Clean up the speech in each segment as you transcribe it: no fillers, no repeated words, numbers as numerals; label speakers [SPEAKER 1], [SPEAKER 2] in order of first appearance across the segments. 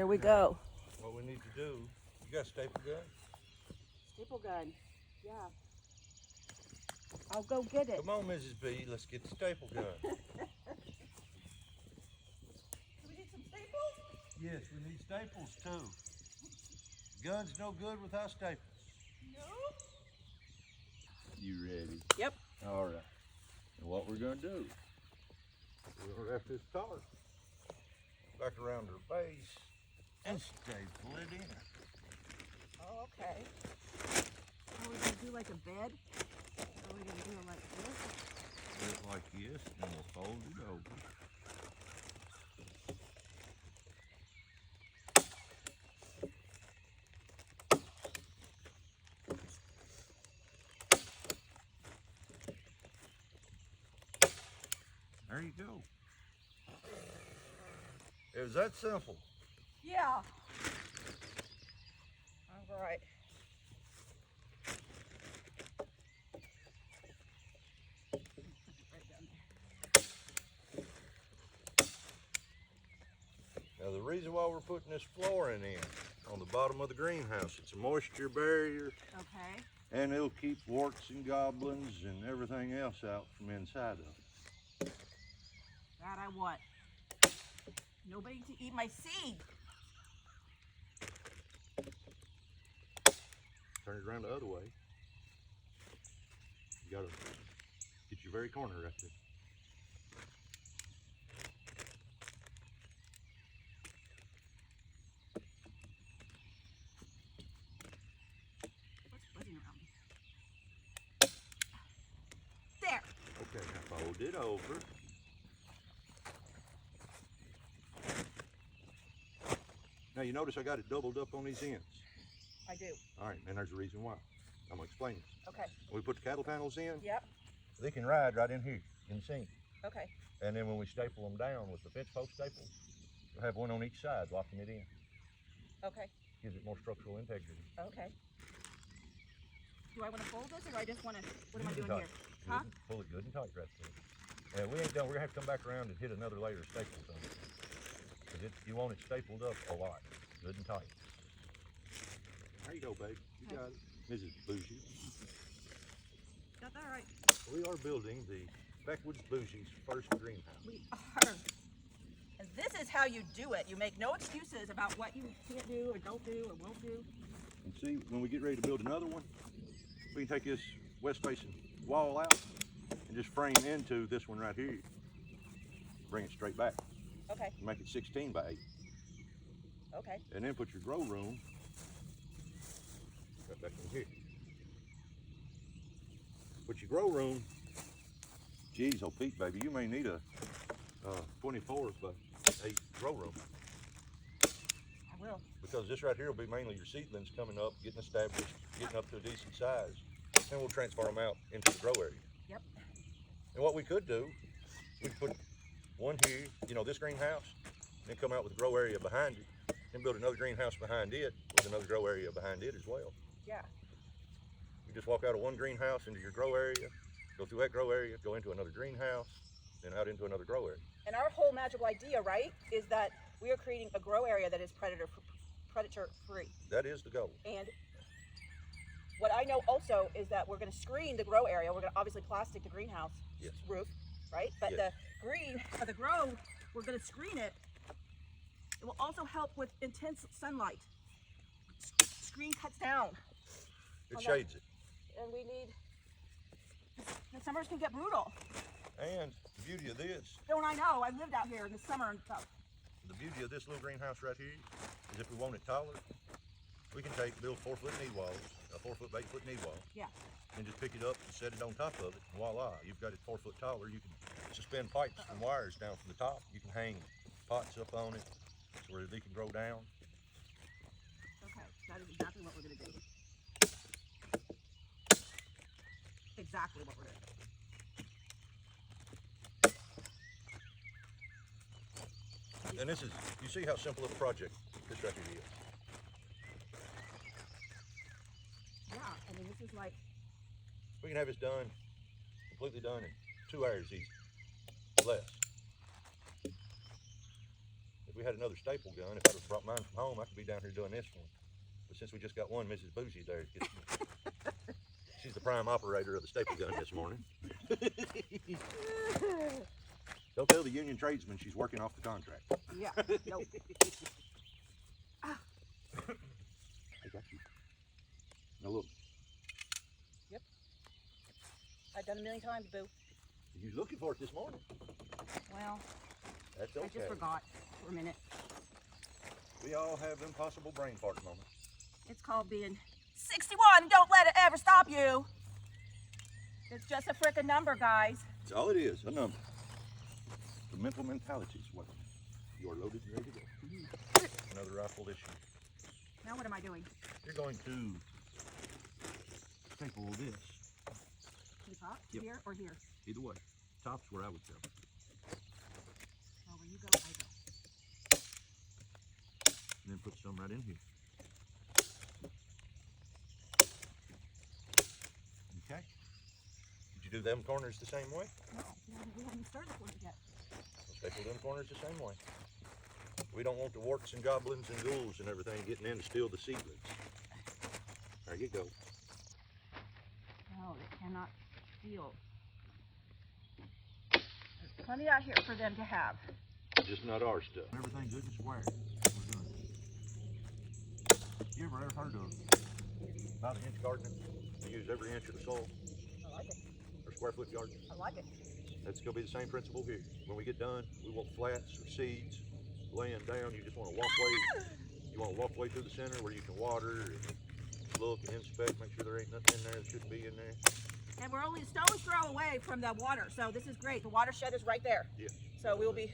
[SPEAKER 1] Here we go.
[SPEAKER 2] What we need to do, you got a staple gun?
[SPEAKER 1] Staple gun. Yeah. I'll go get it.
[SPEAKER 2] Come on, Mrs. B, let's get the staple gun.
[SPEAKER 1] Do we need some staples?
[SPEAKER 2] Yes, we need staples too. Gun's no good without staples.
[SPEAKER 1] Nope.
[SPEAKER 3] You ready?
[SPEAKER 1] Yep.
[SPEAKER 3] All right. And what we're gonna do?
[SPEAKER 2] We're gonna wrap this collar back around her base and staple it in.
[SPEAKER 1] Oh, okay. Are we gonna do like a bed? Or are we gonna do it like this?
[SPEAKER 2] Do it like this, and we'll fold it over. There you go. It was that simple.
[SPEAKER 1] Yeah. All right.
[SPEAKER 2] Now the reason why we're putting this flooring in on the bottom of the greenhouse, it's a moisture barrier,
[SPEAKER 1] Okay.
[SPEAKER 2] and it'll keep warts and goblins and everything else out from inside of it.
[SPEAKER 1] That I want. Nobody to eat my seed.
[SPEAKER 2] Turn it around the other way. You gotta get your very corner right there.
[SPEAKER 1] What's buzzing around me? There.
[SPEAKER 2] Okay, now fold it over. Now you notice I got it doubled up on these ends.
[SPEAKER 1] I do.
[SPEAKER 2] All right, and there's a reason why. I'm gonna explain this.
[SPEAKER 1] Okay.
[SPEAKER 2] When we put the cattle panels in,
[SPEAKER 1] Yep.
[SPEAKER 2] they can ride right in here in the seam.
[SPEAKER 1] Okay.
[SPEAKER 2] And then when we staple them down with the fence post staples, we'll have one on each side locking it in.
[SPEAKER 1] Okay.
[SPEAKER 2] Gives it more structural integrity.
[SPEAKER 1] Okay. Do I want to fold this, or I just want to? What am I
[SPEAKER 2] Good
[SPEAKER 1] doing
[SPEAKER 2] and
[SPEAKER 1] here?
[SPEAKER 2] tight.
[SPEAKER 1] Huh?
[SPEAKER 2] Pull it good and tight right there. And we ain't done. We're gonna have to come back around and hit another layer of staples on it. Cause you want it stapled up a lot, good and tight. There you go, babe. You got it, Mrs. Bougie.
[SPEAKER 1] Got that right.
[SPEAKER 2] We are building the Backwoods Bougie's first greenhouse.
[SPEAKER 1] We are. And this is how you do it. You make no excuses about what you can't do or don't do or won't do.
[SPEAKER 2] And see, when we get ready to build another one, we can take this west facing wall out and just frame into this one right here. Bring it straight back.
[SPEAKER 1] Okay.
[SPEAKER 2] Make it 16 by 8.
[SPEAKER 1] Okay.
[SPEAKER 2] And then put your grow room right back in here. Put your grow room, geez, oh Pete, baby, you may need a 24 by 8 grow room.
[SPEAKER 1] I will.
[SPEAKER 2] Because this right here will be mainly your seedlings coming up, getting established, getting up to a decent size. And we'll transfer them out into the grow area.
[SPEAKER 1] Yep.
[SPEAKER 2] And what we could do, we could put one here, you know, this greenhouse, then come out with a grow area behind it, then build another greenhouse behind it with another grow area behind it as well.
[SPEAKER 1] Yeah.
[SPEAKER 2] You just walk out of one greenhouse into your grow area, go through that grow area, go into another greenhouse, then out into another grow area.
[SPEAKER 1] And our whole magical idea, right, is that we are creating a grow area that is predator free.
[SPEAKER 2] That is the goal.
[SPEAKER 1] And what I know also is that we're going to screen the grow area. We're going to obviously plastic the greenhouse
[SPEAKER 2] Yes.
[SPEAKER 1] roof, right? But
[SPEAKER 2] Yes.
[SPEAKER 1] the green or the grow, we're going to screen it. It will also help with intense sunlight. Screen cuts down.
[SPEAKER 2] It
[SPEAKER 1] Okay.
[SPEAKER 2] shades it.
[SPEAKER 1] And we need, the summers can get brutal.
[SPEAKER 2] And the beauty of this,
[SPEAKER 1] Don't I know? I lived out here in the summer and stuff.
[SPEAKER 2] the beauty of this little greenhouse right here is if we want it taller, we can build 4-foot knee walls, a 4-foot, 8-foot knee wall,
[SPEAKER 1] Yeah.
[SPEAKER 2] and just pick it up and set it on top of it, and voila, you've got it 4 foot taller. You can suspend pipes and wires down from the top. You can hang pots up on it where they can grow down.
[SPEAKER 1] Okay, that is exactly what we're going to do. Exactly what we're doing.
[SPEAKER 2] And this is, you see how simple of a project this right here is.
[SPEAKER 1] Yeah, I mean, this is like,
[SPEAKER 2] We can have this done, completely done in 2 hours easy, less. If we had another staple gun, if I'd have brought mine from home, home, I could be down here doing this one. But since we just got one Mrs. Bougie there, she's the prime operator of the staple gun this morning. Don't tell the union tradesman she's working off the contract.
[SPEAKER 1] Yeah, nope.
[SPEAKER 2] I got you. Now look,
[SPEAKER 1] I've done a million times, boo.
[SPEAKER 2] you was looking for it this morning.
[SPEAKER 1] Well,
[SPEAKER 2] That's
[SPEAKER 1] I
[SPEAKER 2] okay.
[SPEAKER 1] just forgot for a minute.
[SPEAKER 2] We all have impossible brain fart moments.
[SPEAKER 1] It's called being 61. Don't let it ever stop you. It's just a frickin' number, guys.
[SPEAKER 2] That's all it is, a number. The mental mentality is what you are loaded and ready to go. Another rifle issue.
[SPEAKER 1] Now what am I doing?
[SPEAKER 2] You're going to staple this.
[SPEAKER 1] To the top?
[SPEAKER 2] Yep.
[SPEAKER 1] Here or here?
[SPEAKER 2] Either way. Top's where I would go.
[SPEAKER 1] Oh, when you go, I go.
[SPEAKER 2] And then put some right in here. Okay. Did you do them corners the same way?
[SPEAKER 1] No, we haven't started this one yet.
[SPEAKER 2] We'll staple them corners the same way. We don't want the warts and goblins and ghouls and everything getting in to steal the seedlings. There you go.
[SPEAKER 1] No, it cannot steal. There's plenty out here for them to have.
[SPEAKER 2] Just not our stuff. Everything good and square. We're doing. You ever heard of about an inch gardening? We use every inch of the soil
[SPEAKER 1] I like it.
[SPEAKER 2] or square foot gardening.
[SPEAKER 1] I like it.
[SPEAKER 2] That's going to be the same principle here. When we get done, we want flats or seeds laying down. You just want to walkway. You want a walkway through the center where you can water and look and inspect, make sure there ain't nothing in there that shouldn't be in there.
[SPEAKER 1] And we're only a stone's throw away from the water, so this is great. The watershed is right there.
[SPEAKER 2] Yeah.
[SPEAKER 1] So we will be,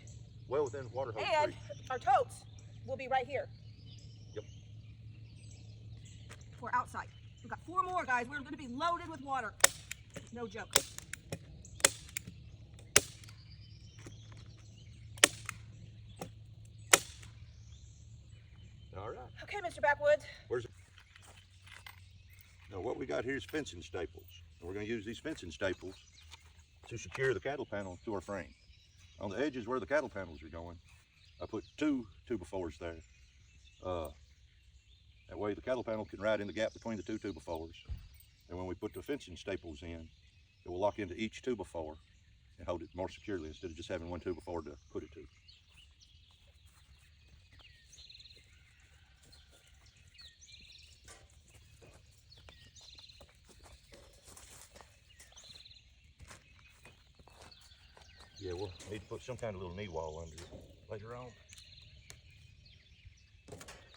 [SPEAKER 2] Well within water hose
[SPEAKER 1] and
[SPEAKER 2] free.
[SPEAKER 1] our totes will be right here.
[SPEAKER 2] Yep.
[SPEAKER 1] We're outside. We've got 4 more, guys. We're going to be loaded with water. No joke.
[SPEAKER 2] All right.
[SPEAKER 1] Okay, Mr. Backwoods.
[SPEAKER 2] Where's it? Now what we got here is fencing staples. And we're going to use these fencing staples to secure the cattle panel to our frame. On the edges where the cattle panels are going, I put 2 2x4s there. That way the cattle panel can ride in the gap between the 2 2x4s. And when we put the fencing staples in, it will lock into each 2x4 and hold it more securely instead of just having 1 2x4 to put it to. Yeah, we'll need to put some kind of little knee wall under it later on.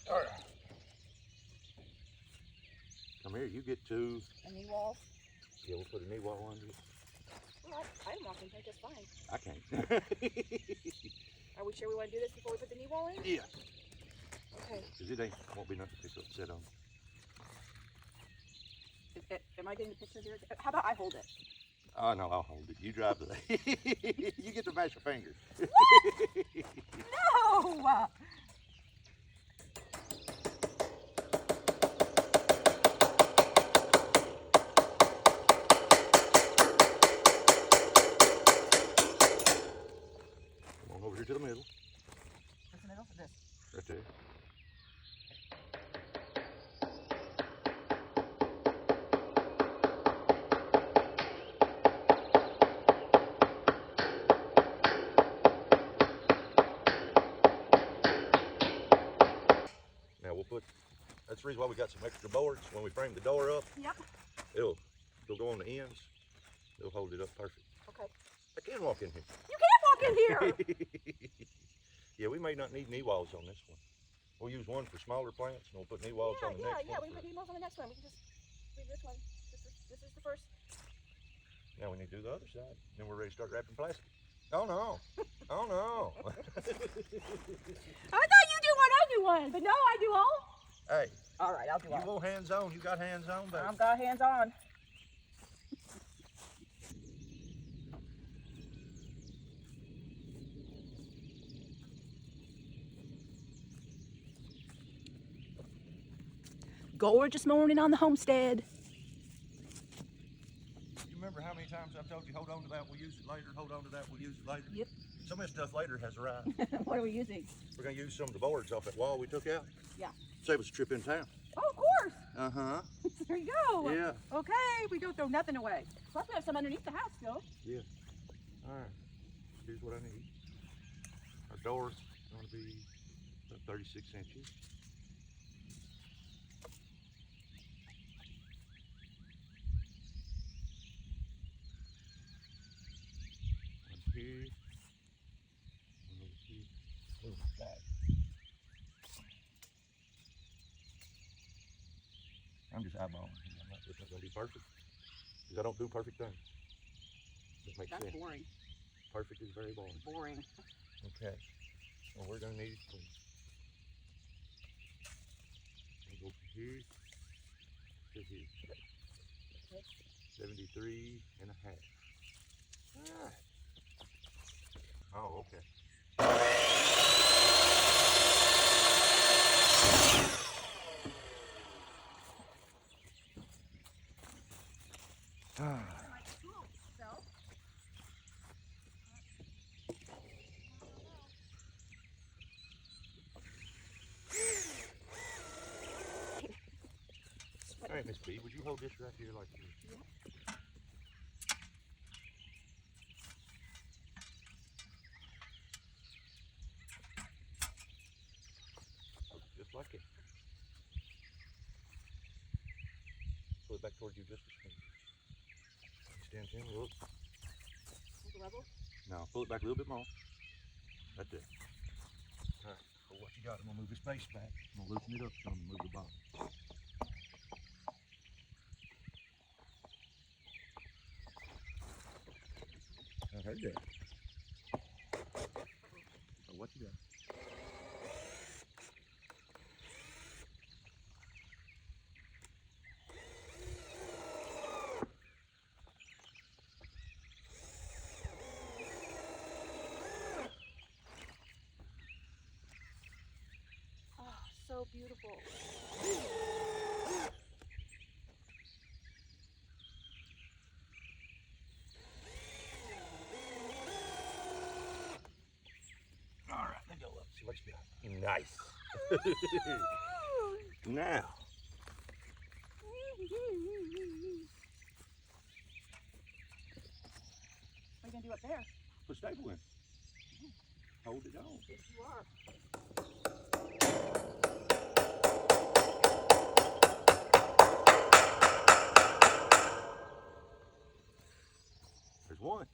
[SPEAKER 2] All right. Come here, you get 2.
[SPEAKER 1] A knee wall.
[SPEAKER 2] Yeah, we'll put a knee wall under it.
[SPEAKER 1] Well, I'm walking here just fine.
[SPEAKER 2] I can't.
[SPEAKER 1] Are we sure we want to do this before we put the knee wall in?
[SPEAKER 2] Yeah.
[SPEAKER 1] Okay.
[SPEAKER 2] Because it won't be nothing to pick up, sit on.
[SPEAKER 1] Am I getting the picture here? How about I hold it?
[SPEAKER 2] Oh, no, I'll hold it. You drive the You get to mash your fingers.
[SPEAKER 1] No!
[SPEAKER 2] Come on over here to the middle.
[SPEAKER 1] Where's the middle of this?
[SPEAKER 2] Right there. Now we'll put, that's the reason why we got some extra boards. When we frame the door up,
[SPEAKER 1] Yep.
[SPEAKER 2] it'll go on the ends. It'll hold it up perfect.
[SPEAKER 1] Okay.
[SPEAKER 2] I can walk in here.
[SPEAKER 1] You can't walk in here!
[SPEAKER 2] Yeah, we may not need knee walls on this one. We'll use one for smaller plants, and we'll put knee walls on the next
[SPEAKER 1] Yeah,
[SPEAKER 2] one.
[SPEAKER 1] we put knee walls on the next one. We can just leave this one. This is the first.
[SPEAKER 2] Now we need to do the other side. Then we're ready to start wrapping plastic. Oh no! Oh no!
[SPEAKER 1] I thought you do one, I do one, but no, I do all.
[SPEAKER 2] Hey,
[SPEAKER 1] All right, I'll do
[SPEAKER 2] you
[SPEAKER 1] all.
[SPEAKER 2] want hands on? You got hands on, baby.
[SPEAKER 1] I've got hands on. Gorgeous morning on the homestead.
[SPEAKER 2] You remember how many times I've told you, hold on to that, we'll use it later, hold on to that, we'll use it later?
[SPEAKER 1] Yep.
[SPEAKER 2] Some of this stuff later has arrived.
[SPEAKER 1] What are we using?
[SPEAKER 2] We're going to use some of the boards off that wall we took out.
[SPEAKER 1] Yeah.
[SPEAKER 2] Save us a trip in town.
[SPEAKER 1] Oh, of course.
[SPEAKER 2] Uh-huh.
[SPEAKER 1] There you go.
[SPEAKER 2] Yeah.
[SPEAKER 1] Okay, we don't throw nothing away. Plus we have some underneath the house still.
[SPEAKER 2] Yeah. All right. Here's what I need. Our door's going to be about 36 inches. One here. One over here. Move it back. I'm just eyeballing. It's not going to be perfect. Because I don't do perfect things. It makes
[SPEAKER 1] That's
[SPEAKER 2] sense.
[SPEAKER 1] boring.
[SPEAKER 2] Perfect is very boring.
[SPEAKER 1] Boring.
[SPEAKER 2] Okay. Well, we're going to need some. We'll go from here to here. 73 and a half. All right. Oh, okay. All right, Miss B, would you hold this right here like this? Just like it. Pull it back towards you just a bit. Stand 10, look.
[SPEAKER 1] Level?
[SPEAKER 2] No, pull it back a little bit more. Right there. All right, so what you got? I'm gonna move this base back. I'm gonna loosen it up so I'm gonna move the bottom. I heard that. So what you got?
[SPEAKER 1] Oh, so beautiful.
[SPEAKER 2] All right, let go up. See what you got. Nice. Now.
[SPEAKER 1] What are you going to do up there?
[SPEAKER 2] Put staple in. Hold it on.
[SPEAKER 1] Yes, you are.
[SPEAKER 2] There's one.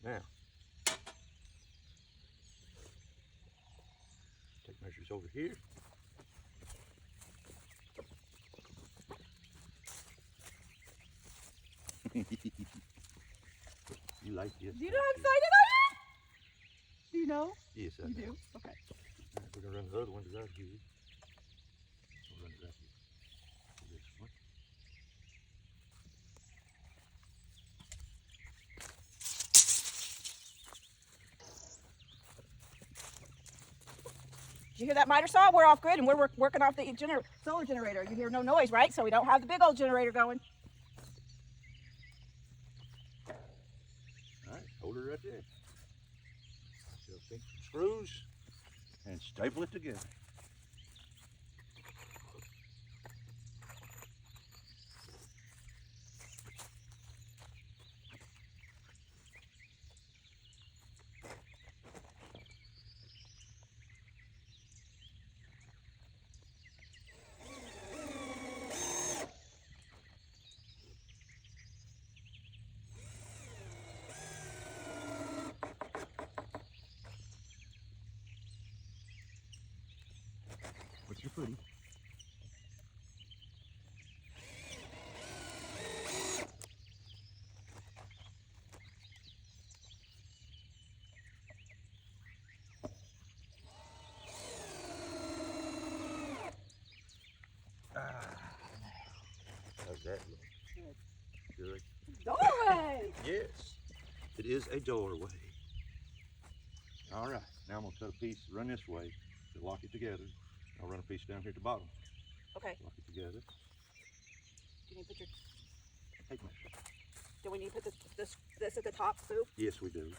[SPEAKER 2] Now. Take measures over here. You like this?
[SPEAKER 1] Do you know how excited I am? Do you know?
[SPEAKER 2] Yes, I
[SPEAKER 1] You
[SPEAKER 2] know.
[SPEAKER 1] do? Okay.
[SPEAKER 2] All right, we're gonna run the other one right here. We'll run it right here. This one.
[SPEAKER 1] Did you hear that miter saw? We're off grid and we're working off the solar generator. You hear no noise, right? So we don't have the big old generator going.
[SPEAKER 2] All right, hold her right there. So take some screws and staple it together. What's your footy? How's that look? Good.
[SPEAKER 1] Doorway!
[SPEAKER 2] Yes, it is a doorway. All right, now I'm gonna cut a piece, run this way to lock it together. I'll run a piece down here at the bottom.
[SPEAKER 1] Okay.
[SPEAKER 2] Lock it together.
[SPEAKER 1] Do you need to put your?
[SPEAKER 2] Take measure.
[SPEAKER 1] Do we need to put this at the top, Boo?
[SPEAKER 2] Yes, we do.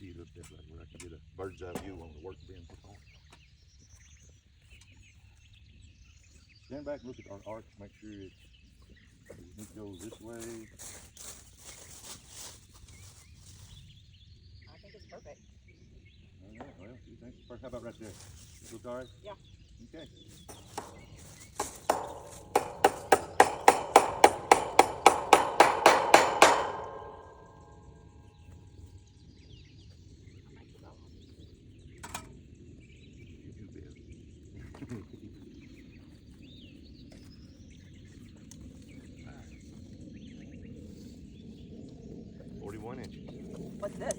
[SPEAKER 2] see you look that way where I can get a bird's eye view on the work being performed. Stand back and look at our arch, make sure it goes this way.
[SPEAKER 1] I think it's perfect.
[SPEAKER 2] All right, well, you think? How about right there? Look all right?
[SPEAKER 1] Yeah.
[SPEAKER 2] Okay. You do, Bill. 41 inches.
[SPEAKER 1] What's this?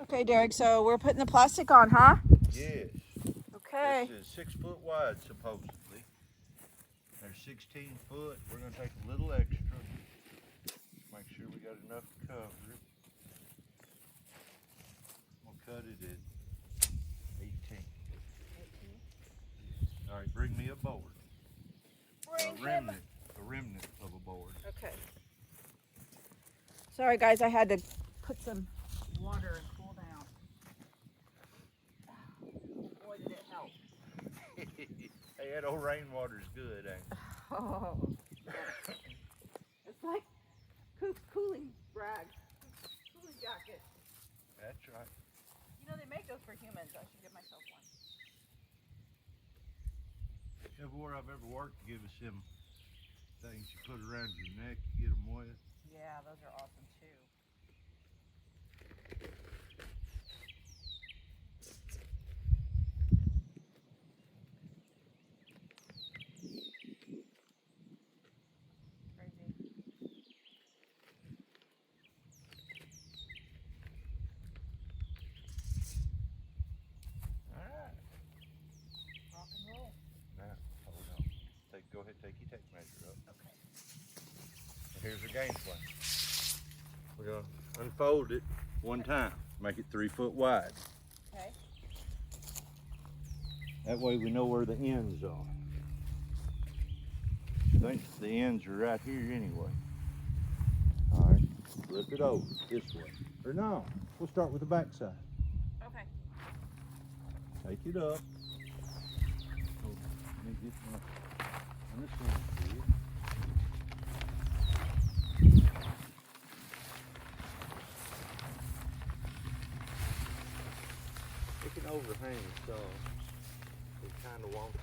[SPEAKER 1] Okay, Derek, so we're putting the plastic on, huh?
[SPEAKER 2] Yes.
[SPEAKER 1] Okay.
[SPEAKER 2] This is 6 foot wide, supposedly. They're 16 foot. We're going to take a little extra. Make sure we got enough to cover it. We'll cut it at 18. All right, bring me a board. A remnant of a board.
[SPEAKER 1] Okay. Sorry, guys, I had to put some water and cool down. Boy, did it help.
[SPEAKER 2] Hey, that old rainwater's good, ain't it?
[SPEAKER 1] Oh. It's like cooling rags, cooling jacket.
[SPEAKER 2] That's right.
[SPEAKER 1] You know, they make those for humans. I should get myself one.
[SPEAKER 2] Everywhere I've ever worked, give us them things you put around your neck to get them wet.
[SPEAKER 1] Yeah, those are awesome too. Crazy.
[SPEAKER 2] All right.
[SPEAKER 1] Rock and roll.
[SPEAKER 2] Now, hold on. Go ahead, take your tape measure up.
[SPEAKER 1] Okay.
[SPEAKER 2] Here's the game plan. We're going to unfold it one time. Make it 3 foot wide.
[SPEAKER 1] Okay.
[SPEAKER 2] That way we know where the ends are. I think the ends are right here anyway. All right, flip it over this way. Or no, we'll start with the back side.
[SPEAKER 1] Okay.
[SPEAKER 2] Take it up. Oh, let me get this one here. It can overhang some. We kind of want it.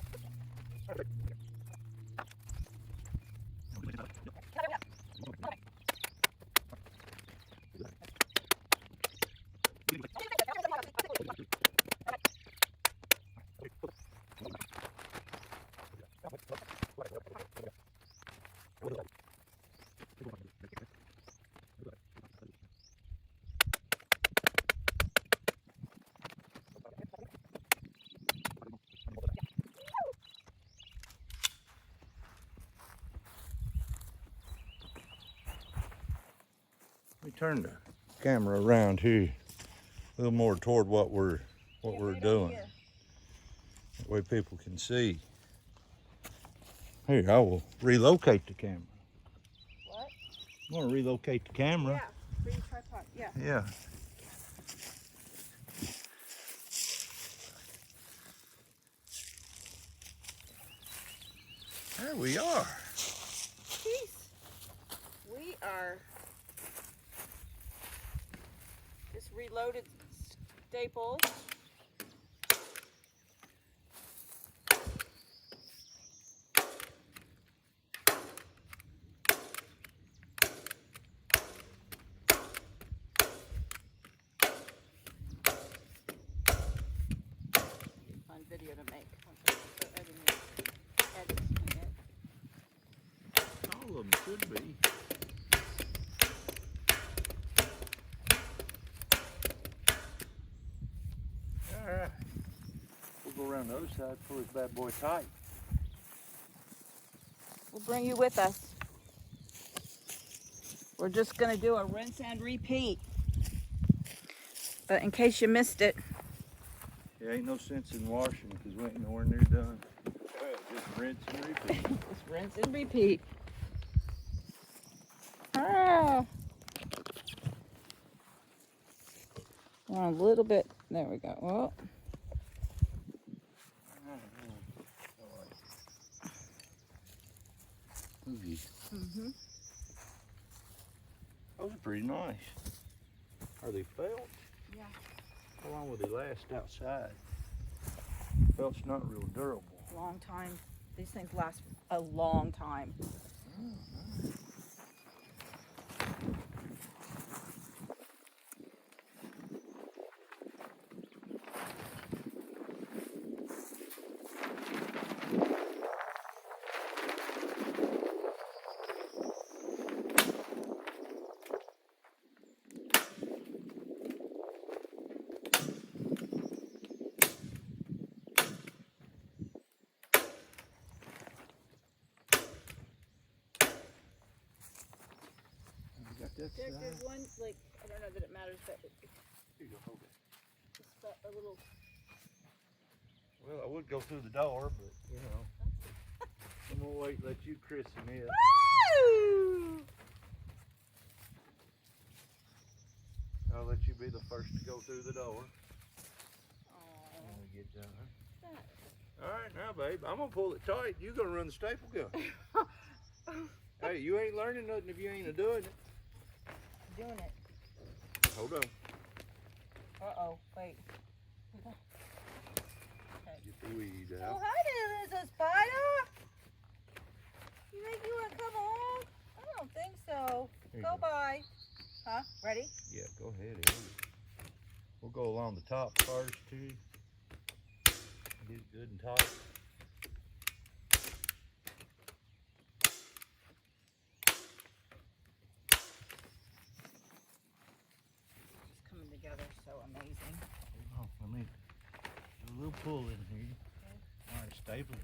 [SPEAKER 2] Let me turn the camera around here a little more toward what we're doing. That way people can see. Here, I will relocate the camera.
[SPEAKER 1] What?
[SPEAKER 2] I want to relocate the camera.
[SPEAKER 1] Yeah. Bring your tripod. Yeah.
[SPEAKER 2] Yeah. There we are.
[SPEAKER 1] Peace. We are just reloaded staples. Fun video to make. Once I start editing it.
[SPEAKER 2] All of them should be. All right. We'll go
[SPEAKER 3] around the other side, pull this bad boy tight.
[SPEAKER 1] We'll bring you with us. We're just gonna do a rinse and repeat. But in case you missed it,
[SPEAKER 3] There ain't no sense in washing because we ain't nowhere near done. Just rinse and repeat.
[SPEAKER 1] just rinse and repeat. Ah. Want a little bit. There we go. Oh. Mm-hmm.
[SPEAKER 3] Those are pretty nice. Are they felt?
[SPEAKER 1] Yeah.
[SPEAKER 3] How long will they last outside? Felt's not real durable.
[SPEAKER 1] Long time. These things last a long time. They're good ones. Like, I don't know that it matters, but
[SPEAKER 3] Here you go, hold it.
[SPEAKER 1] it's got a little.
[SPEAKER 3] Well, I would go through the door, but you know, I'm gonna wait and let you christen it.
[SPEAKER 1] Woo!
[SPEAKER 3] I'll let you be the first to go through the door
[SPEAKER 1] Aw.
[SPEAKER 3] when we get done. All right, now, babe, I'm gonna pull it tight. You gonna run the staple gun. Hey, you ain't learning nothing if you ain't a doing it.
[SPEAKER 1] Doing it.
[SPEAKER 3] Hold on.
[SPEAKER 1] Uh-oh, wait.
[SPEAKER 3] Get the weed
[SPEAKER 1] Oh,
[SPEAKER 3] out.
[SPEAKER 1] hi there, little spider. You think you want to come home? I don't think so.
[SPEAKER 3] Here you
[SPEAKER 1] Go
[SPEAKER 3] go.
[SPEAKER 1] by. Huh? Ready?
[SPEAKER 3] Yeah, go ahead, Ellie. We'll go along the top first, too. Get it good and tight.
[SPEAKER 1] It's coming together so amazing.
[SPEAKER 3] Oh, let me do a little pull in here. All right, staple it.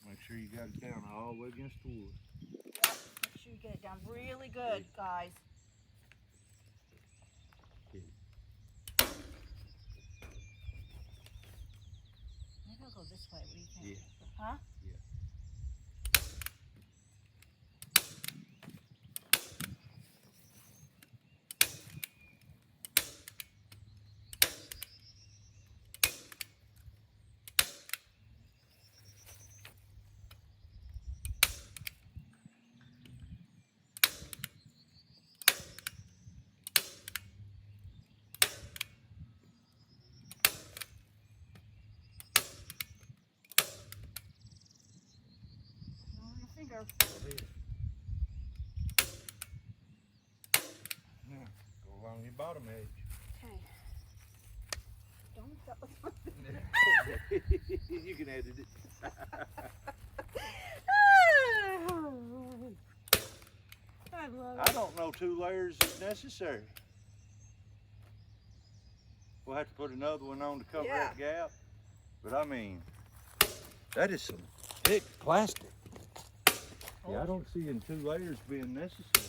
[SPEAKER 3] Make sure you got it down all the way against the wood.
[SPEAKER 1] Make sure you get it down really good, guys. Maybe I'll go this way. What do you think?
[SPEAKER 3] Yeah.
[SPEAKER 1] Huh?
[SPEAKER 3] Yeah.
[SPEAKER 1] On your finger.
[SPEAKER 3] Go ahead. Now, go along your bottom edge.
[SPEAKER 1] Okay. Don't that was my
[SPEAKER 3] You can edit it.
[SPEAKER 1] I love
[SPEAKER 3] I don't know 2 layers is necessary. We'll have to put another one on to cover
[SPEAKER 1] Yeah.
[SPEAKER 3] that gap. But I mean, that is some thick plastic. Yeah, I don't see in 2 layers being necessary.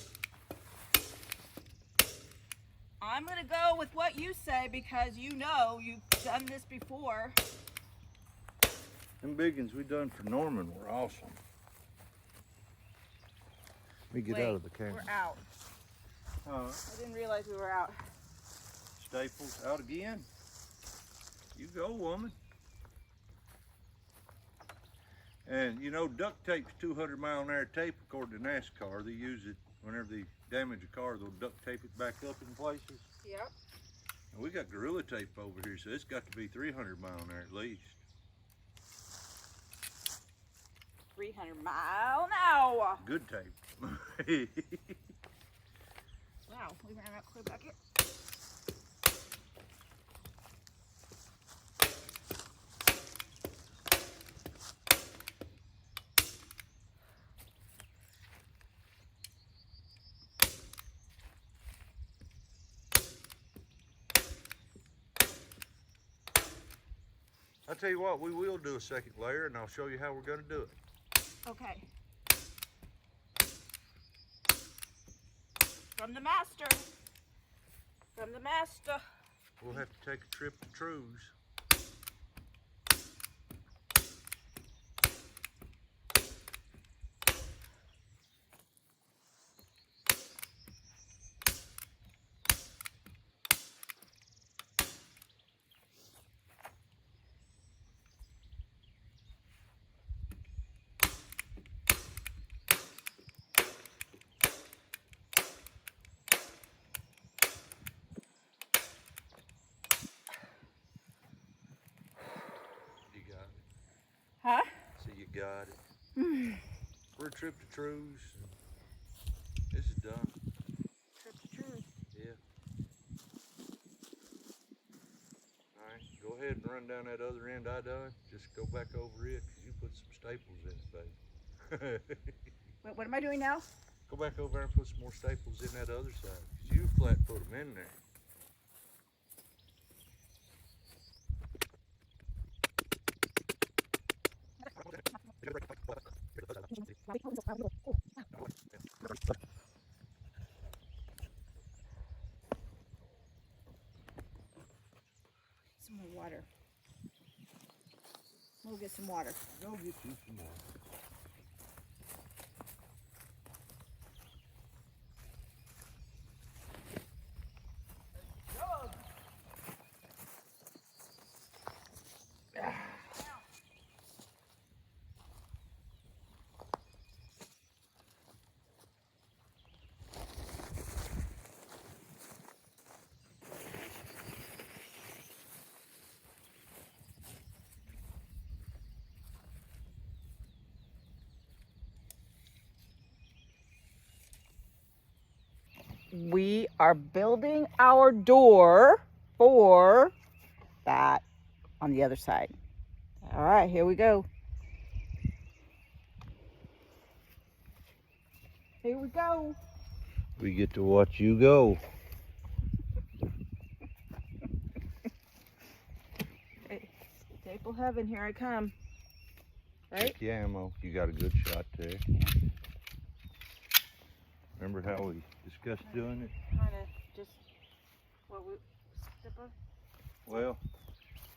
[SPEAKER 1] I'm gonna go with what you say because you know you've done this before.
[SPEAKER 3] Them big ones we done for Norman were awesome. Let me get
[SPEAKER 1] Wait,
[SPEAKER 3] out of the camera.
[SPEAKER 1] We're out. I didn't realize we were out.
[SPEAKER 3] Staples out again. You go, woman. And you know, duct tape's 200-mile-an-hour tape according to NASCAR. They use it whenever they damage a car. They'll duct tape it back up in places.
[SPEAKER 1] Yep.
[SPEAKER 3] And we got Gorilla Tape over here, so it's got to be 300 mile an hour at least.
[SPEAKER 1] 300 mile an hour.
[SPEAKER 3] Good tape.
[SPEAKER 1] Wow, we ran out clear bucket.
[SPEAKER 3] I'll tell you what, we will do a second layer and I'll show you how we're going to do it.
[SPEAKER 1] Okay. From the master. From the master.
[SPEAKER 3] We'll have to take a trip to True's.
[SPEAKER 1] Huh?
[SPEAKER 3] So you got it. We're a trip to True's. This is done.
[SPEAKER 1] Trip to truth.
[SPEAKER 3] Yeah. Alright, go ahead and run down that other end I done. Just go back over it because you put some staples in it, babe.
[SPEAKER 1] Wait, what am I doing now?
[SPEAKER 3] Go back over there and put some more staples in that other side. Because you flat put them in there.
[SPEAKER 1] Some more water. We'll get some water.
[SPEAKER 3] Go get you some more.
[SPEAKER 1] We are building our door for that on the other side. All right, here we go. Here we go.
[SPEAKER 3] We get to watch you go.
[SPEAKER 1] Hey, staple heaven, here I come. Right?
[SPEAKER 3] Take the ammo. You got a good shot there. Remember how we discussed doing it?
[SPEAKER 1] Kind of just what we step up.
[SPEAKER 3] Well,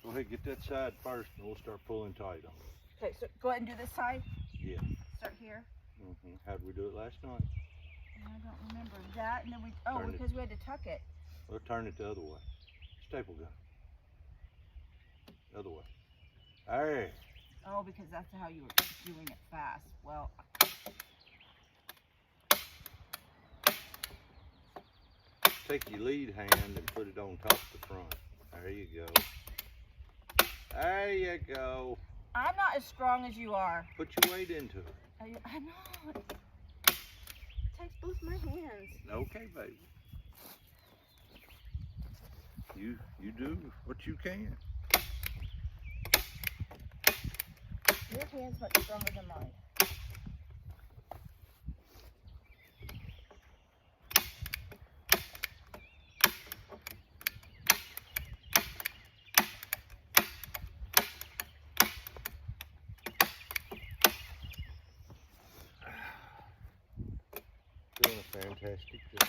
[SPEAKER 3] go ahead and get that side first and we'll start pulling tight on it.
[SPEAKER 1] Okay, so go ahead and do this side.
[SPEAKER 3] Yeah.
[SPEAKER 1] Start here.
[SPEAKER 3] How'd we do it last night?
[SPEAKER 1] I don't remember that, and then we
[SPEAKER 3] Turn it.
[SPEAKER 1] because we had to tuck it.
[SPEAKER 3] We'll turn it the other way. Staple gun. The other way. Hey.
[SPEAKER 1] Oh, because that's how you were doing it fast. Well.
[SPEAKER 3] Take your lead hand and put it on top of the front. There you go. There you go.
[SPEAKER 1] I'm not as strong as you are.
[SPEAKER 3] Put your weight into it.
[SPEAKER 1] I know. It takes both my hands.
[SPEAKER 3] Okay, baby. You do what you can.
[SPEAKER 1] Your hand's much stronger than mine.
[SPEAKER 3] Doing a fantastic job.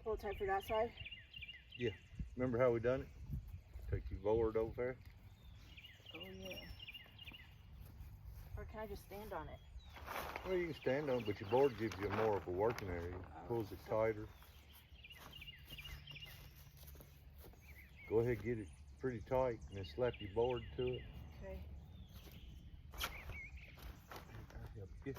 [SPEAKER 1] Pull it tight for that side.
[SPEAKER 3] Yeah. Remember how we done it? Take your board over there.
[SPEAKER 1] Oh yeah. Or can I just stand on it?
[SPEAKER 3] Well, you can stand on it, but your board gives you more of a working area. Pulls it tighter. Go ahead and get it pretty tight and then slap your board to it.
[SPEAKER 1] Okay.
[SPEAKER 3] Yeah.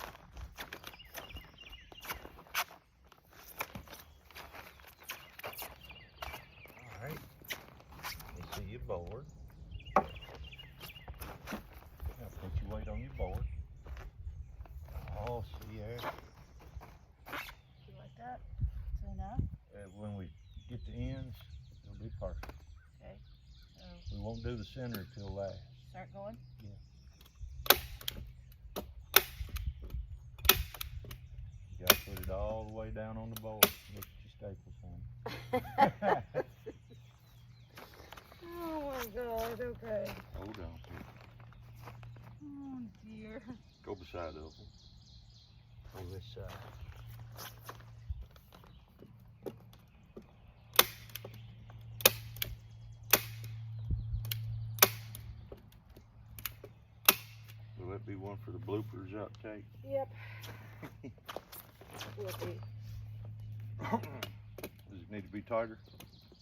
[SPEAKER 2] board. Now put your weight on your board. Oh, see there.
[SPEAKER 1] You like that? Is that enough?
[SPEAKER 2] When we get the ends, it'll be perfect.
[SPEAKER 1] Okay. So
[SPEAKER 2] We won't do the center till last.
[SPEAKER 1] start going?
[SPEAKER 2] Yeah. You gotta put it all the way down on the board. Look at your staples, honey.
[SPEAKER 1] Oh my God, okay.
[SPEAKER 3] Hold on.
[SPEAKER 1] Oh dear.
[SPEAKER 3] Go beside of them.
[SPEAKER 2] On this side.
[SPEAKER 3] Will that be one for the bloopers outtake?
[SPEAKER 1] Yep. Will be.
[SPEAKER 3] Does it need to be tighter?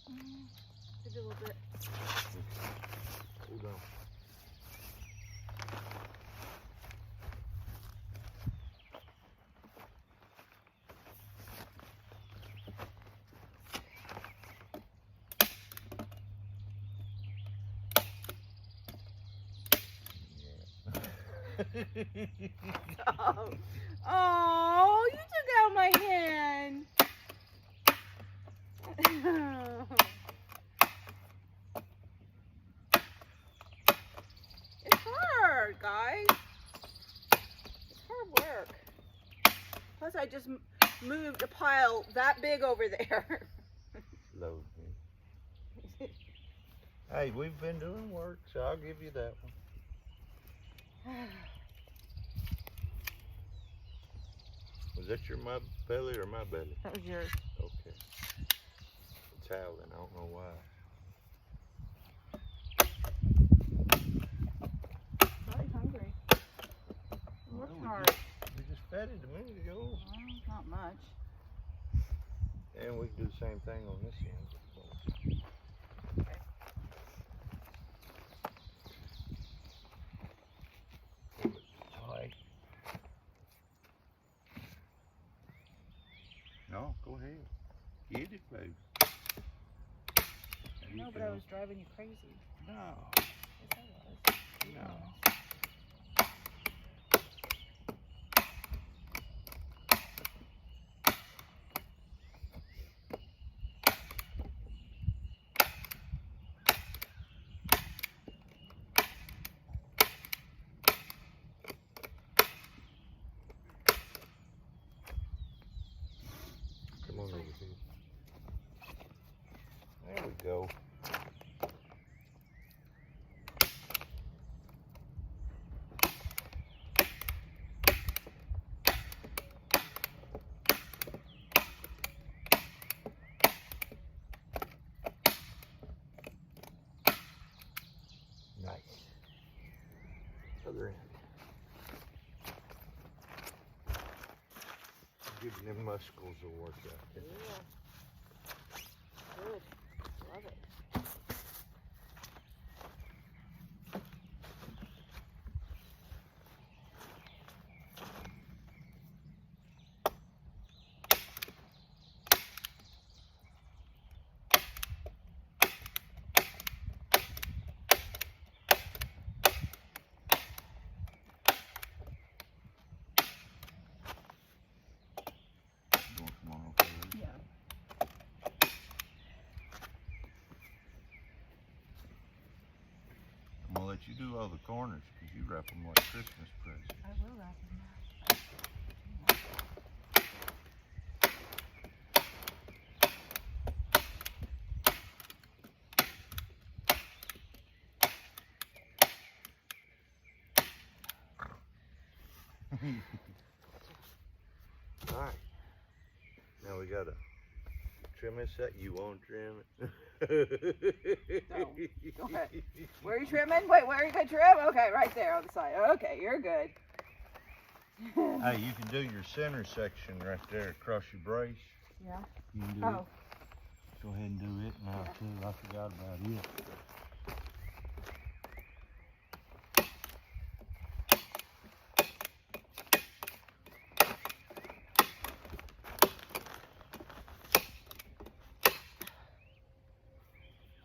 [SPEAKER 1] Maybe a little bit.
[SPEAKER 2] Hold on.
[SPEAKER 1] Oh, you took out my hand. It's hard, guys. It's hard work. Plus, I just moved a pile that big over there.
[SPEAKER 2] Load me. Hey, we've been doing work, so I'll give you that one. Was that your my belly or my belly?
[SPEAKER 1] That was yours.
[SPEAKER 2] Okay. It's howling. I don't know why.
[SPEAKER 1] Probably hungry. Work
[SPEAKER 2] we
[SPEAKER 1] hard.
[SPEAKER 2] We just fed it a minute ago.
[SPEAKER 1] Well, not much.
[SPEAKER 2] And we can do the same thing on this end.
[SPEAKER 1] Okay.
[SPEAKER 2] Tight.
[SPEAKER 3] No, go ahead. Get it, baby. There you
[SPEAKER 1] No, but
[SPEAKER 3] go.
[SPEAKER 1] I was driving you crazy.
[SPEAKER 3] No,
[SPEAKER 1] Yes, I was.
[SPEAKER 3] no.
[SPEAKER 2] Come on over here. There we go. Nice. Other end. Giving them muscles a workout.
[SPEAKER 1] Yeah. Good. Love it.
[SPEAKER 3] You want some more? Okay.
[SPEAKER 1] Yeah.
[SPEAKER 3] I'm gonna let you do all the corners because you wrap them like Christmas presents.
[SPEAKER 1] I will wrap them now.
[SPEAKER 2] All right. Now we gotta trim this up. You won't trim it?
[SPEAKER 1] No. Go ahead. Where are you trimming? Wait, where are you gonna trim? Okay, right there on the side. Okay, you're good.
[SPEAKER 2] Hey, you can do your center section right there across your brace.
[SPEAKER 1] Yeah.
[SPEAKER 2] You can do
[SPEAKER 1] Oh.
[SPEAKER 2] it. Go ahead and do it now too. I forgot about it.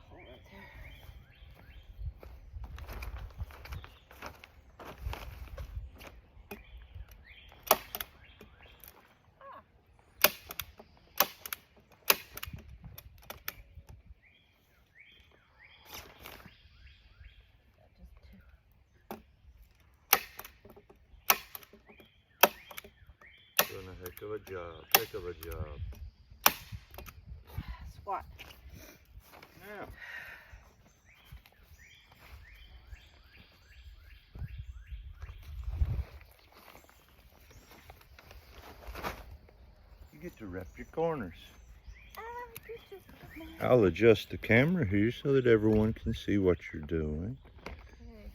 [SPEAKER 1] Hold right there.
[SPEAKER 2] Heck of a job. Heck of a job.
[SPEAKER 1] Squat.
[SPEAKER 2] Now. You get to wrap your corners. I'll adjust the camera here so that everyone can see what you're doing.
[SPEAKER 1] Okay.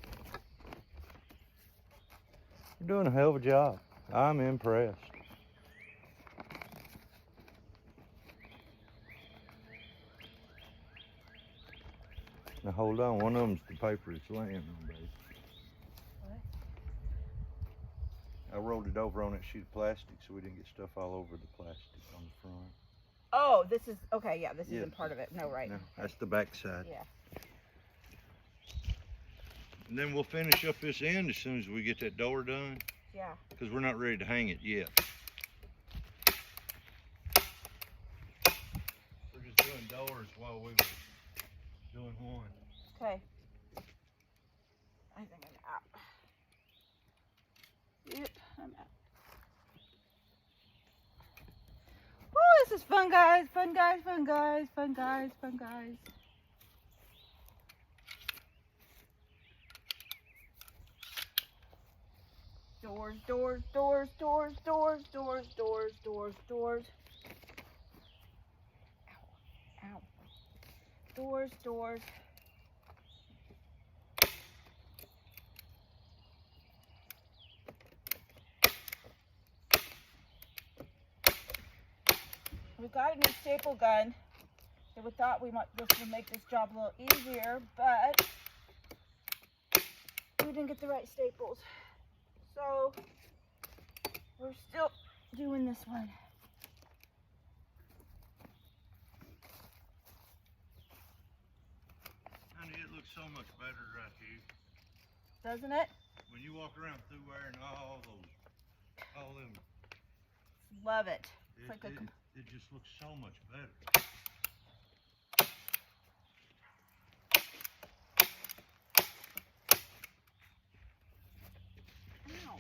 [SPEAKER 2] You're doing a hell of a job. I'm impressed. Now hold on, one of them's the paper it's laying on, babe.
[SPEAKER 1] What?
[SPEAKER 2] I rolled it over on that sheet of plastic so we didn't get stuff all over the plastic on the front.
[SPEAKER 1] Oh, this is okay. Yeah, this
[SPEAKER 2] Yeah.
[SPEAKER 1] isn't part of it. No, right?
[SPEAKER 2] No, that's the back side.
[SPEAKER 1] Yeah.
[SPEAKER 2] And then we'll finish up this end as soon as we get that door done,
[SPEAKER 1] Yeah.
[SPEAKER 2] because we're not ready to hang it yet. We're just doing doors while we were doing one.
[SPEAKER 1] Okay. I think I'm out. Yep, I'm out. Woo, this is fun, guys. Fun, guys. Fun, guys. Fun, guys. Fun, guys. Doors, doors, doors, doors, doors, doors, doors, doors, doors. Ow. Ow. Doors, doors. We got a new staple gun. So we thought this would make this job a little easier, but we didn't get the right staples. So we're still doing this one.
[SPEAKER 2] Honey, it looks so much better right here.
[SPEAKER 1] Doesn't it?
[SPEAKER 2] When you walk around through there and all them,
[SPEAKER 1] Love it. It's like
[SPEAKER 2] it just looks so much better.
[SPEAKER 1] Ow.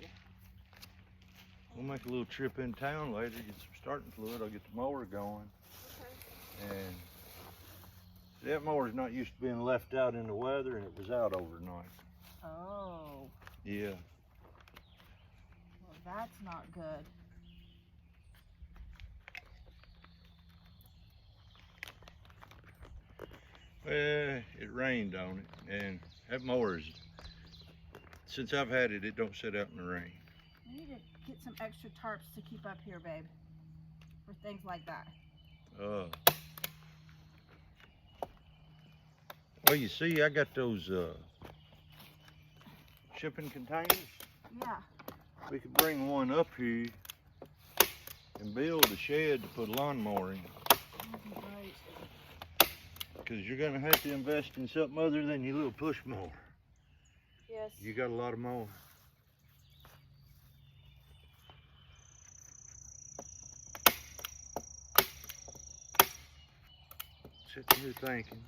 [SPEAKER 2] We'll make a little trip in town later, get some starting fluid. I'll get the mower going.
[SPEAKER 1] Okay.
[SPEAKER 2] And that mower's not used to being left out in the weather, and it was out overnight.
[SPEAKER 1] Oh.
[SPEAKER 2] Yeah.
[SPEAKER 1] Well, that's not good.
[SPEAKER 2] Well, it rained on it, and that mower's, since I've had it, it don't sit out in the rain.
[SPEAKER 1] We need to get some extra tarps to keep up here, babe, for things like that.
[SPEAKER 2] Well, you see, I got those shipping containers.
[SPEAKER 1] Yeah.
[SPEAKER 2] We could bring one up here and build a shed to put a lawnmower in.
[SPEAKER 1] That'd be great.
[SPEAKER 2] Because you're going to have to invest in something other than your little push mower.
[SPEAKER 1] Yes.
[SPEAKER 2] You got a lot of mower. Sitting here thinking.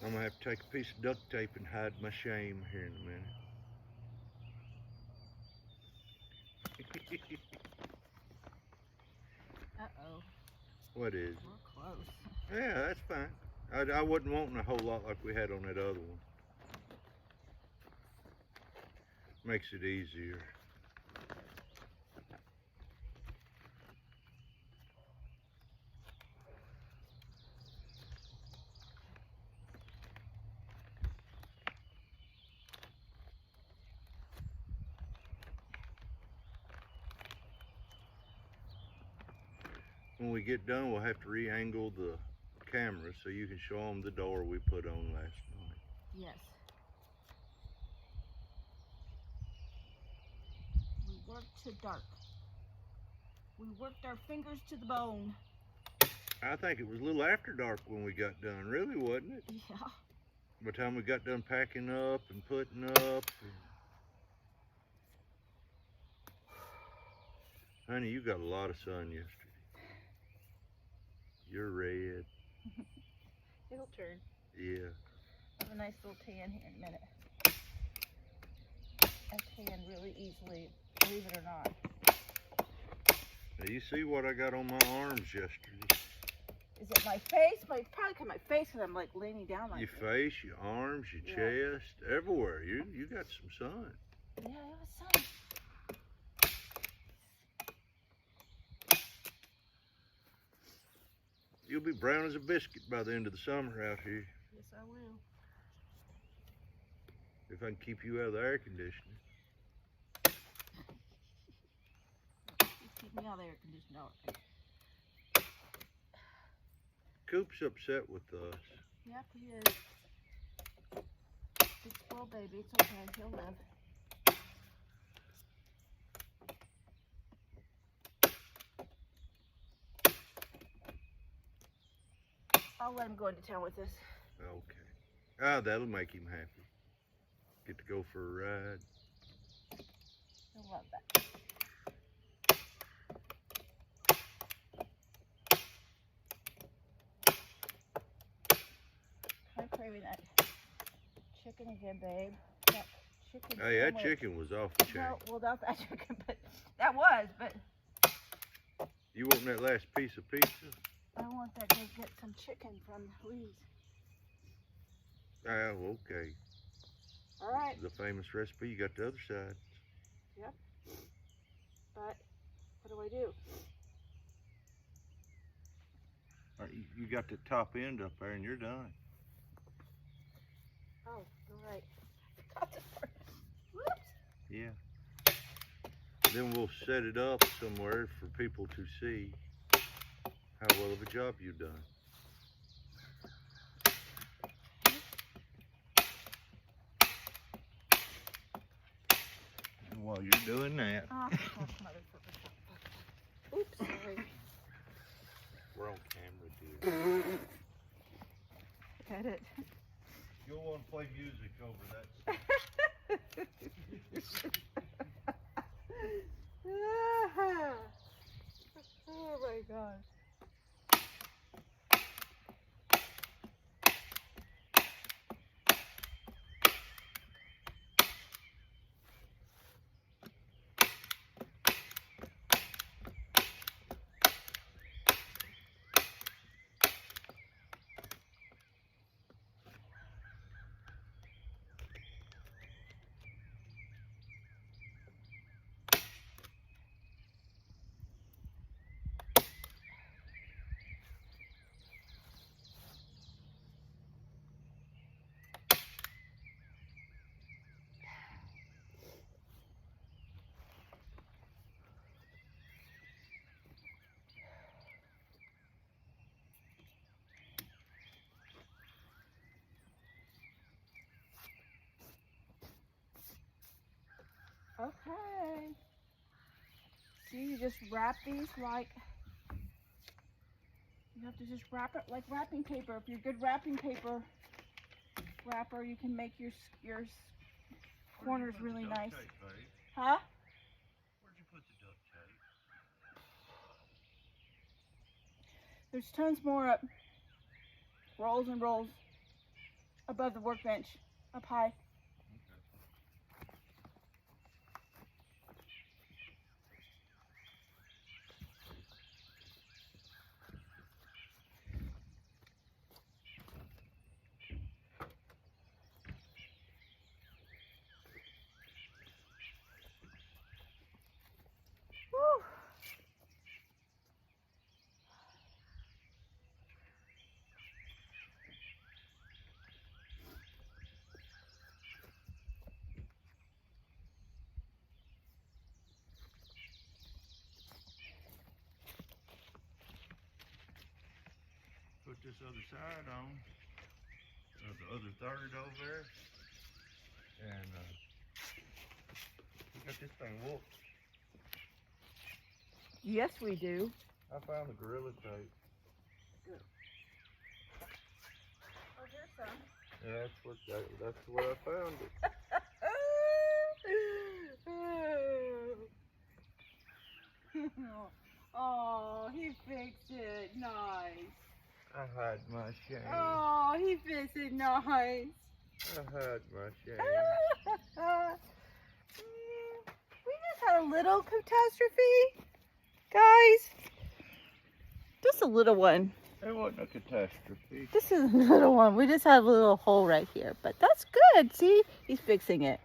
[SPEAKER 2] I'm gonna have to take a piece of duct tape and hide my shame here in a minute.
[SPEAKER 1] Uh-oh.
[SPEAKER 2] What is it?
[SPEAKER 1] We're close.
[SPEAKER 2] Yeah, that's fine. I wasn't wanting a whole lot like we had on that other one. Makes it easier. When we get done, we'll have to re-angle the
[SPEAKER 3] camera so you can show them the door we put on last night.
[SPEAKER 1] Yes. We worked to dark. We worked our fingers to the bone.
[SPEAKER 3] I think it was a little after dark when we got done, really, wasn't it?
[SPEAKER 1] Yeah.
[SPEAKER 3] By the time we got done packing up and putting up. Honey, you got a lot of sun yesterday. You're red.
[SPEAKER 1] It'll turn.
[SPEAKER 3] Yeah.
[SPEAKER 1] Have a nice little tan here in a minute. I tan really easily, believe it or not.
[SPEAKER 3] Now you see what I got on my arms yesterday.
[SPEAKER 1] Is it my face? Probably got my face because I'm like leaning down like
[SPEAKER 3] Your
[SPEAKER 1] this.
[SPEAKER 3] face, your arms, your chest, everywhere. You got some sun.
[SPEAKER 1] Yeah, it was sun.
[SPEAKER 3] You'll be brown as a biscuit by the end of the summer out here.
[SPEAKER 1] Yes, I will.
[SPEAKER 3] If I can keep you out of the air conditioning.
[SPEAKER 1] Keep me out of the air conditioner. All right.
[SPEAKER 3] Coop's upset with us.
[SPEAKER 1] Yep, he is. Big spoiled baby. It's okay. He'll live. I'll let him go into town with us.
[SPEAKER 3] Okay. Ah, that'll make him happy. Get to go for a ride.
[SPEAKER 1] He'll love that. I'm craving that chicken again, babe. That chicken.
[SPEAKER 3] Hey, that
[SPEAKER 1] sandwich.
[SPEAKER 3] chicken was off the chain.
[SPEAKER 1] No, well, not that chicken, but that was. But
[SPEAKER 3] You want that last piece of pizza?
[SPEAKER 1] I want that to get some chicken from Louise.
[SPEAKER 3] Oh, okay.
[SPEAKER 1] All right.
[SPEAKER 3] The famous recipe. You got the other side.
[SPEAKER 1] Yep. But what do I do?
[SPEAKER 3] All right, you got the top end up there, and you're done.
[SPEAKER 1] Oh, you're right. I forgot this part. Whoops.
[SPEAKER 3] Yeah. Then we'll set it up somewhere for people to see how well of a job you've done. And while you're doing that,
[SPEAKER 1] Oh, motherfucker. Oops, sorry.
[SPEAKER 3] we're on camera, dear.
[SPEAKER 1] Got it.
[SPEAKER 3] You'll want to play music over that.
[SPEAKER 1] Oh my gosh. Okay. See, you just wrap these like, you have to just wrap it like wrapping paper. If you're a good wrapping paper wrapper, you can make your corners really nice. Huh?
[SPEAKER 3] Where'd you put the duct tape?
[SPEAKER 1] There's tons more up, rolls and rolls above the workbench, up high. Woo.
[SPEAKER 3] this other side on, the other third over there, and we got this thing whooped.
[SPEAKER 1] Yes, we do.
[SPEAKER 3] I found the gorilla tape.
[SPEAKER 1] Oh, here's some.
[SPEAKER 3] Yeah, that's where I found it.
[SPEAKER 1] Oh, he fixed it. Nice.
[SPEAKER 3] I hide my shame.
[SPEAKER 1] Oh, he fixed it nice.
[SPEAKER 3] I hide my shame.
[SPEAKER 1] We just had a little catastrophe, guys. Just a little one.
[SPEAKER 3] It wasn't a catastrophe.
[SPEAKER 1] This is a little one. We just had a little hole right here, but that's good. See, he's fixing it.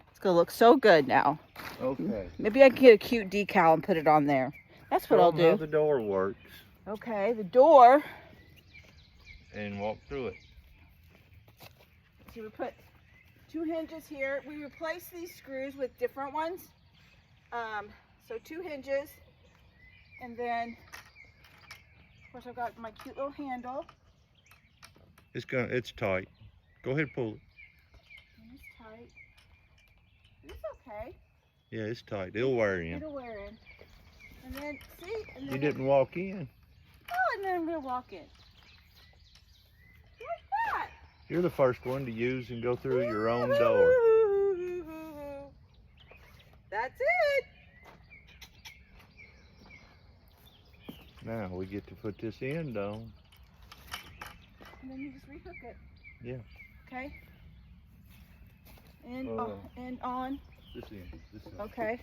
[SPEAKER 1] It's gonna look so good now.
[SPEAKER 3] Okay.
[SPEAKER 1] Maybe I can get a cute decal and put it on there. That's what I'll
[SPEAKER 3] Show 'em how
[SPEAKER 1] do.
[SPEAKER 3] the door works
[SPEAKER 1] Okay, the door.
[SPEAKER 3] and walk through it.
[SPEAKER 1] So we put 2 hinges here. We replaced these screws with different ones. So 2 hinges, and then of course I've got my cute little handle.
[SPEAKER 3] It's tight. Go ahead and pull it.
[SPEAKER 1] And it's tight. It's okay.
[SPEAKER 3] Yeah, it's tight. It'll wear in.
[SPEAKER 1] It'll wear in. And then see, and then
[SPEAKER 3] You didn't walk in.
[SPEAKER 1] Oh, and then I'm gonna walk in. Like that.
[SPEAKER 3] You're the first one to use and go through your own door.
[SPEAKER 1] That's it.
[SPEAKER 3] Now we get to put this end on.
[SPEAKER 1] And then you just rehook it.
[SPEAKER 3] Yeah.
[SPEAKER 1] Okay. And
[SPEAKER 3] Oh.
[SPEAKER 1] and on.
[SPEAKER 3] This end. This side.
[SPEAKER 1] Okay.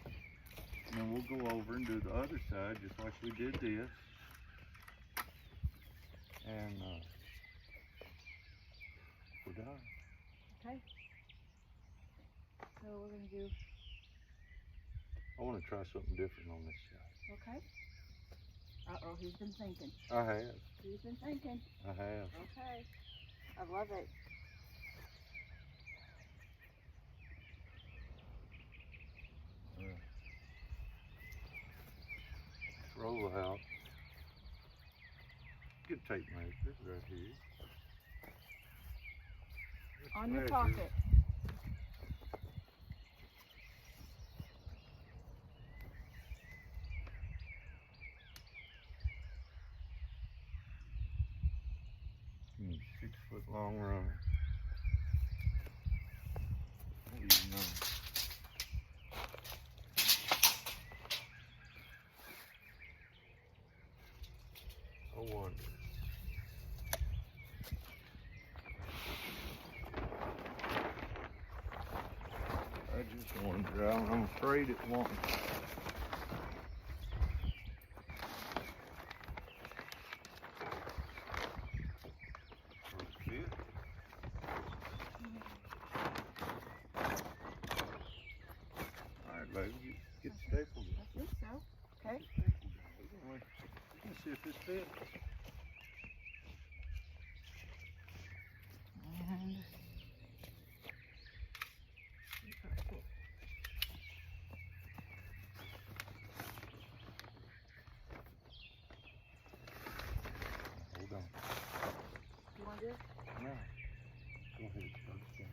[SPEAKER 3] And then we'll go over and do the other side just like we did this. And we're done.
[SPEAKER 1] Okay. So we're gonna do.
[SPEAKER 3] I want to try something different on this side.
[SPEAKER 1] Okay. Uh-oh, he's been thinking.
[SPEAKER 3] I have.
[SPEAKER 1] He's been thinking.
[SPEAKER 3] I have.
[SPEAKER 1] Okay. I love it.
[SPEAKER 3] Roll out. Good tape measure right here.
[SPEAKER 1] On your
[SPEAKER 3] Measure.
[SPEAKER 1] pocket.
[SPEAKER 3] Hmm, 6 foot long run. I don't even know. I wonder. I just wonder. I'm afraid it won't. Alright, baby, get stapled.
[SPEAKER 1] I think so. Okay.
[SPEAKER 3] Let's see if this fits.
[SPEAKER 1] And
[SPEAKER 3] Hold on.
[SPEAKER 1] you want to do it?
[SPEAKER 3] No. Go ahead. Start again.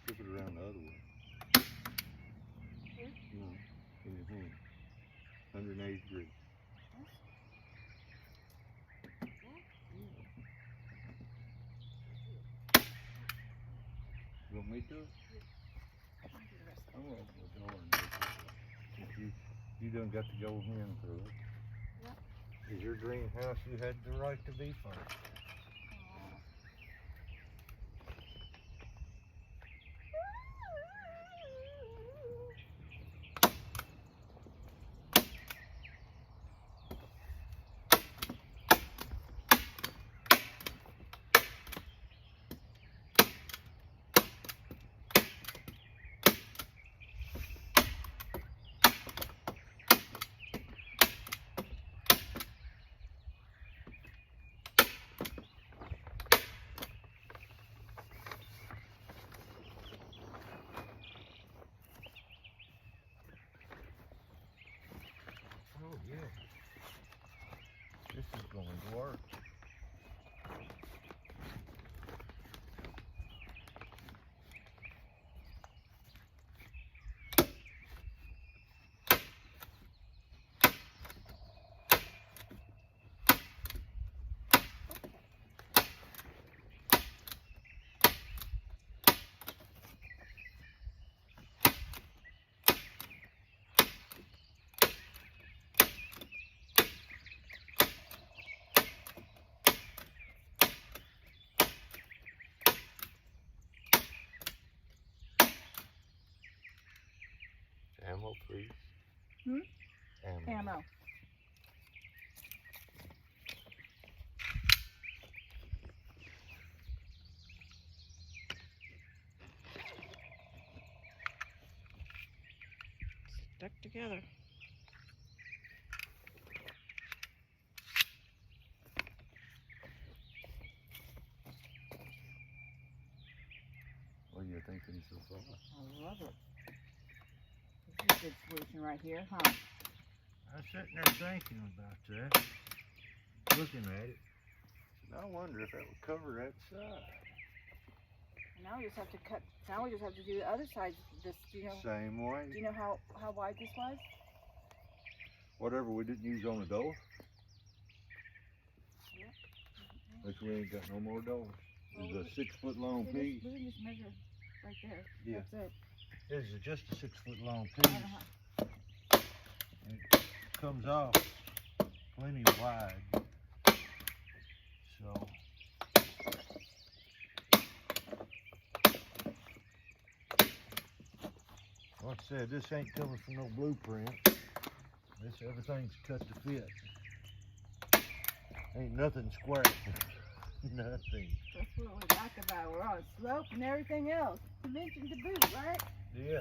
[SPEAKER 3] Flip it around the other way.
[SPEAKER 1] Here?
[SPEAKER 3] No, in your hand. 180 degrees. You want me to? I'm gonna go door and do it. You done got to go in through it.
[SPEAKER 1] Yep.
[SPEAKER 3] It's your dream house, you had the right to be first.
[SPEAKER 2] all three?
[SPEAKER 1] Hmm?
[SPEAKER 2] Ammo.
[SPEAKER 1] Ammo. Stuck together.
[SPEAKER 2] What are you thinking so far?
[SPEAKER 1] I love it. This is a good solution right here, huh?
[SPEAKER 4] I was sitting there thinking about that, looking at it.
[SPEAKER 3] And I wonder if that would cover that side.
[SPEAKER 1] Now we just have to cut. Now we just have to do the other side. This, do you know?
[SPEAKER 3] Same way.
[SPEAKER 1] Do you know how wide this was?
[SPEAKER 2] Whatever we didn't use on the door.
[SPEAKER 1] Yeah.
[SPEAKER 2] Which we ain't got no more doors.
[SPEAKER 1] Well,
[SPEAKER 2] It's a 6 foot long piece.
[SPEAKER 1] We can just measure right there.
[SPEAKER 3] Yeah.
[SPEAKER 1] That's it.
[SPEAKER 4] This is just a 6 foot long
[SPEAKER 1] I
[SPEAKER 4] piece.
[SPEAKER 1] don't know.
[SPEAKER 4] It comes off plenty wide. So like I said, this ain't coming from no blueprint. This everything's cut to fit. Ain't nothing square. Nothing.
[SPEAKER 1] That's what we like about it. We're on a slope and everything else. Dimension to boot, right?
[SPEAKER 4] Yeah.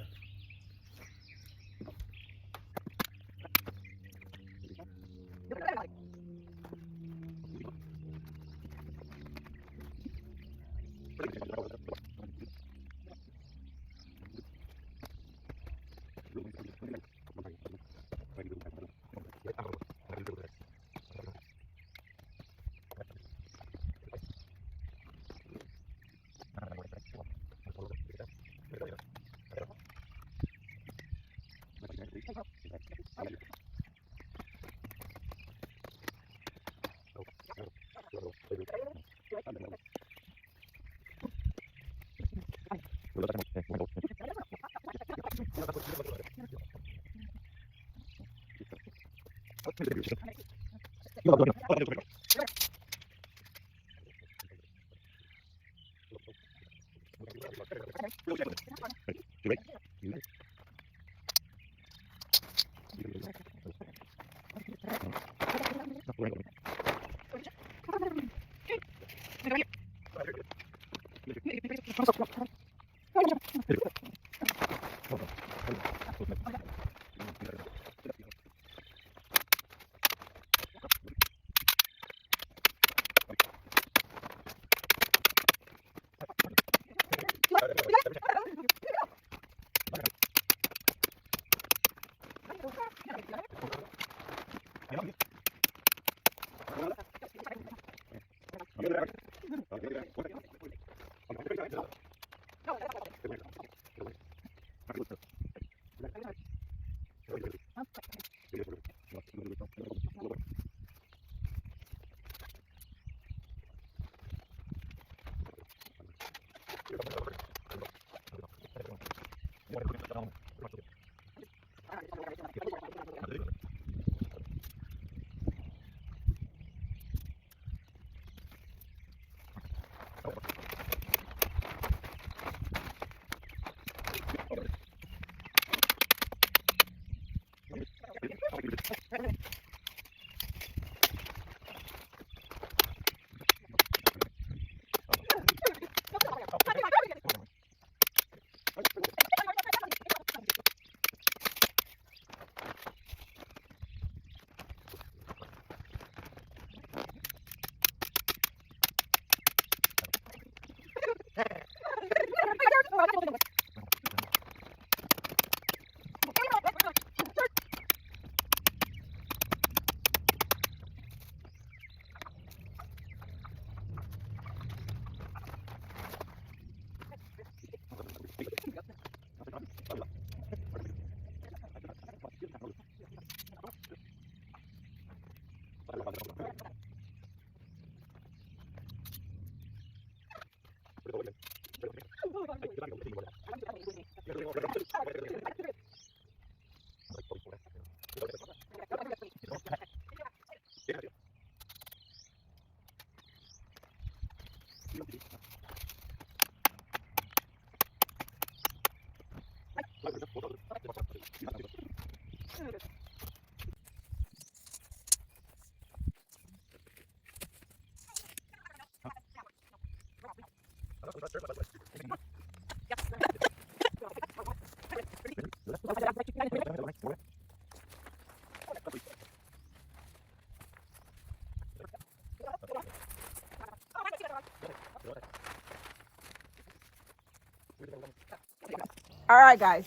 [SPEAKER 1] All right, guys.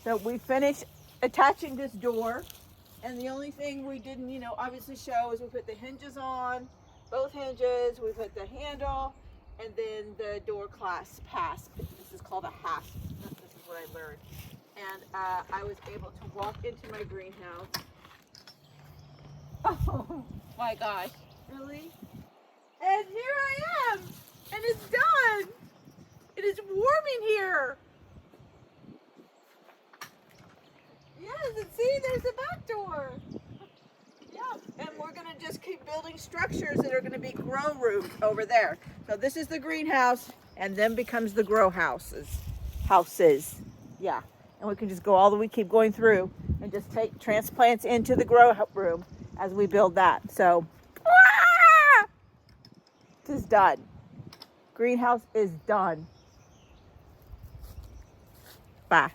[SPEAKER 1] So we finished attaching this door, and the only thing we didn't, obviously show is we put the hinges on, both hinges. We put the handle, and then the door hasp. This is called a hasp. This is what I learned. And I was able to walk into my greenhouse. Oh my gosh, really? And here I am, and it's done. It is warm in here. Yes, and see, there's a back door. Yeah, and we're gonna just keep building structures that are gonna be grow rooms over there. So this is the greenhouse, and then becomes the grow houses. Yeah, and we can just go all the way, keep going through, and just take transplants into the grow room as we build that. So, this is done. Greenhouse is done. Bye.